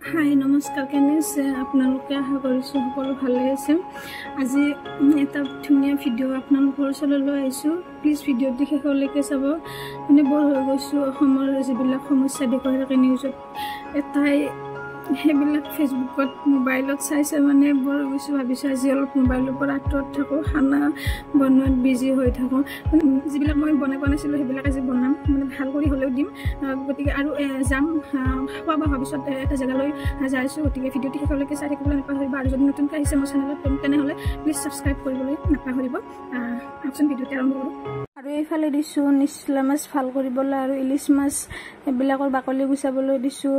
হাই নমস্কাৰ কেনে আছে আপোনালোকে আশা কৰিছোঁ সকলো ভালে আছে আজি এটা ধুনীয়া ভিডিঅ' আপোনালোকৰ ওচৰলৈ লৈ আহিছোঁ প্লিজ ভিডিঅ'টো শেষলৈকে চাব মানে বৰ হৈ গৈছোঁ অসমৰ যিবিলাক সমস্যা দেখুৱাই থাকে নিউজত এটাই সেইবিলাক ফেচবুকত মোবাইলত চাইছে মানে বৰ হৈ গৈছোঁ ভাবিছোঁ আজি অলপ মোবাইলৰ পৰা আঁতৰত থাকোঁ খানা বনোৱাত বিজি হৈ থাকোঁ যিবিলাক মই বনাইছিলোঁ সেইবিলাক আজি বনাম মানে ভাল কৰি হ'লেও দিম গতিকে আৰু যাম খোৱা বা ভৱিষ্যত এটা জেগালৈ যাইছোঁ গতিকে ভিডিঅ'টো শেষলৈকে চাই থাকিবলৈ নাপাহৰিব আৰু যদি নতুনকৈ আহিছে মোৰ চেনেলত তেনেহ'লে প্লিজ ছাবস্ক্ৰাইব কৰিবলৈ নাপাহৰিব আহকচোন ভিডিঅ'টো আৰম্ভ কৰোঁ আৰু এইফালে দিছোঁ নিচলা মাছ ভাল কৰিবলৈ আৰু ইলিচ মাছ এইবিলাকৰ বাকলি গুচাবলৈ দিছোঁ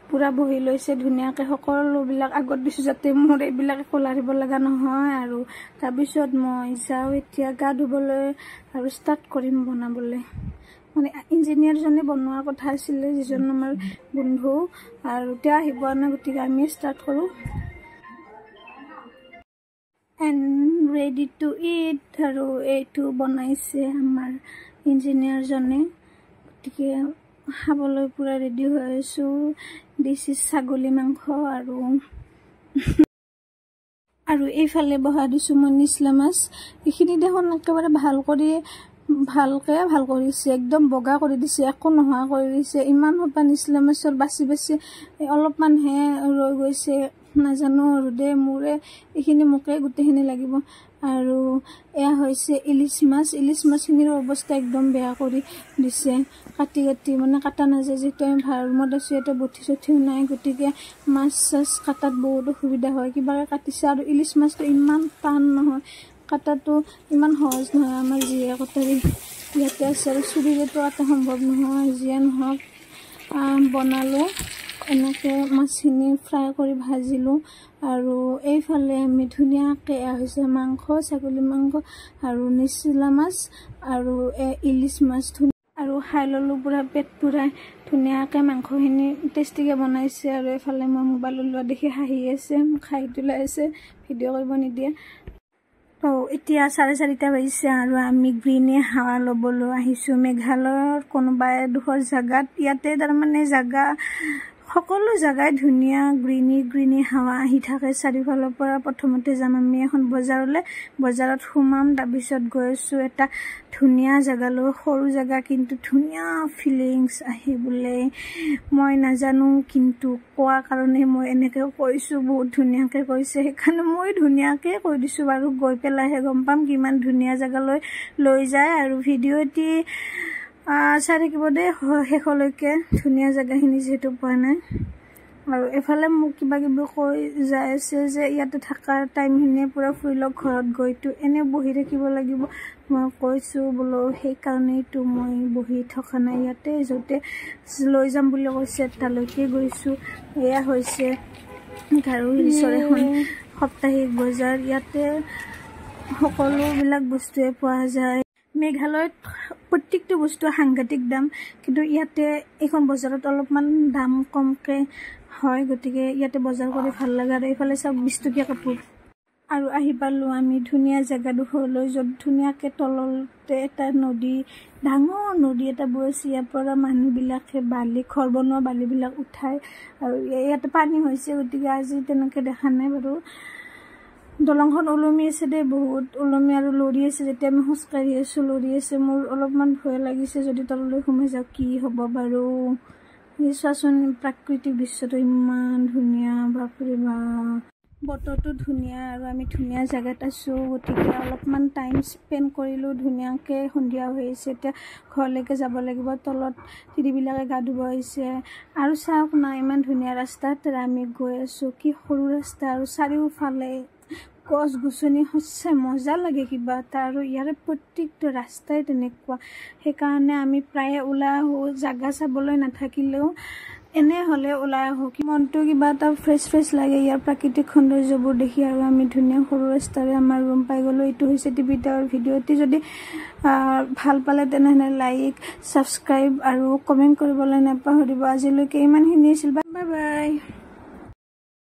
পুৰা বহি লৈছে ধুনীয়াকৈ সকলোবিলাক আগত দিছোঁ যাতে মোৰ এইবিলাক একো লাৰিব লগা নহয় আৰু তাৰপিছত মই যাওঁ এতিয়া গা ধুবলৈ আৰু ষ্টাৰ্ট কৰিম বনাবলৈ মানে ইঞ্জিনিয়াৰজনে বনোৱাৰ কথা আছিলে যিজন আমাৰ বন্ধু আৰু তেওঁ আহিব নাই গতিকে আমি ষ্টাৰ্ট কৰোঁ এণ্ড ৰেডি টু ইট আৰু এইটো বনাইছে আমাৰ ইঞ্জিনিয়াৰজনে গতিকে খাবলৈ পুৰা ৰেডি হৈ আছোঁ দিছ ইজ ছাগলী মাংস আৰু এইফালে বহা দিছোঁ মই নিচলা মাছ এইখিনি দেখোন একেবাৰে ভালকৈ ভাল কৰিছে একদম বগা কৰি দিছে একো নোহোৱা কৰি দিছে ইমান সোপা নিচলা মাছৰ বাচি অলপমানহে ৰৈ গৈছে নাজানো আৰু দে মোৰে এইখিনি মোকে গোটেইখিনি লাগিব আৰু এয়া হৈছে ইলিচ মাছখিনিৰ অৱস্থা একদম বেয়া কৰি দিছে কাটি মানে কাটা নাযায় যিহেতু আমি ভাল ৰুমত আছোঁ ইয়াতে বঠি চঠিও নাই গতিকে মাছ চাছ কাটাত বহুত অসুবিধা হয় কিবাকৈ কাটিছে আৰু ইলিচ মাছটো ইমান টান নহয় কাটাটো ইমান সহজ নহয় আমাৰ যিয়ে কটাৰী ইয়াতে আছে আৰু চুৰিৰেতো কাটা সম্ভৱ নহয় যিয়ে নহওক বনালোঁ এনেকৈ মাছখিনি ফ্ৰাই কৰি ভাজিলোঁ আৰু এইফালে আমি ধুনীয়াকৈ হৈছে মাংস ছাগলী মাংস আৰু নিচলা মাছ আৰু ইলিচ মাছ আৰু খাই ল'লোঁ পুৰা পেট পুৰাই ধুনীয়াকৈ মাংসখিনি টেষ্টিকৈ বনাইছে আৰু এইফালে মই মোবাইলত লোৱা দেখি হাঁহি আছে খাই তোলাই আছে ভিডিঅ' কৰিব নিদিয়ে তো এতিয়া 4:30 বাজিছে আৰু আমি গ্ৰীণে হাৱা ল'বলৈ আহিছোঁ মেঘালয়ৰ কোনোবা এডোখৰ জেগাত ইয়াতে তাৰমানে জেগা সকলো জেগাই ধুনীয়া গ্ৰীণি হাৱা আহি থাকে চাৰিওফালৰ পৰা প্ৰথমতে যাম আমি এখন বজাৰত সোমাম তাৰপিছত গৈ আছোঁ এটা ধুনীয়া জেগালৈ সৰু জেগা কিন্তু ধুনীয়া ফিলিংছ আহিবলৈ মই নাজানো কিন্তু কোৱা কাৰণে মই এনেকৈ কৈছোঁ বহুত ধুনীয়াকৈ কৈছে সেইকাৰণে মই ধুনীয়াকৈ কৈ দিছোঁ বাৰু গৈ পেলাইহে গম পাম কিমান ধুনীয়া জেগালৈ লৈ যায় আৰু ভিডিঅ'টি চাই থাকিব দেই শেষলৈকে ধুনীয়া জেগাখিনি যিহেতু পোৱা নাই আৰু এফালে মোক কিবা কিবি কৈ যাই আছে যে ইয়াতে থকাৰ টাইমখিনিয়ে পূৰা ফুৰি লওক ঘৰত গৈতো এনে বহি থাকিব লাগিব মই কৈছোঁ বোলো সেইকাৰণেইতো মই বহি থকা নাই ইয়াতে য'তে লৈ যাম বুলি কৈছে তালৈকে গৈছোঁ এয়া হৈছে গাৰো হিলছৰ এখন সাপ্তাহিক বজাৰ ইয়াতে সকলোবিলাক বস্তুৱে পোৱা যায় মেঘালয়ত প্ৰত্যেকটো বস্তু সাংঘাতিক দাম কিন্তু ইয়াতে এইখন বজাৰত অলপমান দাম কমকৈ হয় গতিকে ইয়াতে বজাৰ কৰি ভাল লাগে আৰু এইফালে চব 20 টকীয়া কাপোৰ আৰু আহি পালোঁ আমি ধুনীয়া জেগাডোখৰলৈ য'ত ধুনীয়াকৈ তলতে এটা ডাঙৰ নদী এটা বৈ আছে ইয়াৰ পৰা মানুহবিলাকে ঘৰ বনোৱা বালিবিলাক উঠায় আৰু ইয়াতে পানী হৈছে গতিকে আজি তেনেকৈ দেখা নাই বাৰু দলংখন ওলমি আছে দেই বহুত ওলমি আৰু লৰি আছে যেতিয়া আমি খোজকাঢ়ি আছোঁ লৰি আছে মোৰ অলপমান ভয় লাগিছে যদি তললৈ সোমাই যাওঁ কি হ'ব বাৰু চোৱাচোন প্ৰাকৃতিক দৃশ্যটো ইমান ধুনীয়া বাপৰে বাপ বতৰটো ধুনীয়া আৰু আমি ধুনীয়া জেগাত আছোঁ গতিকে অলপমান টাইম স্পেণ্ড কৰিলোঁ ধুনীয়াকৈ সন্ধিয়া হৈ আহিছে এতিয়া ঘৰলৈকে যাব লাগিব তলত তিৰিবিলাকে গা ধুব আহিছে আৰু চাওক না ইমান ধুনীয়া ৰাস্তাত আমি গৈ আছোঁ কি সৰু ৰাস্তা আৰু চাৰিওফালে গছ গছনি সঁচাই মজা লাগে কিবা এটা আৰু ইয়াৰে প্ৰত্যেকটো ৰাস্তাই তেনেকুৱা সেইকাৰণে আমি প্ৰায়ে ওলাই আহোঁ জেগা চাবলৈ নাথাকিলেও এনে হ'লে ওলাই আহোঁ মনটো কিবা এটা ফ্ৰেছ লাগে ইয়াৰ প্ৰাকৃতিক সৌন্দৰ্যবোৰ দেখি আৰু আমি ধুনীয়া সৰু ৰাস্তাৰে আমাৰ ৰুম পাই গ'লোঁ এইটো হৈছে টিভি টাৱাৰ ভিডিঅ'টি যদি ভাল পালে তেনেহ'লে লাইক ছাবস্ক্ৰাইব আৰু কমেণ্ট কৰিবলৈ নাপাহৰিব আজিলৈকে ইমানখিনি আছিল বাই বাই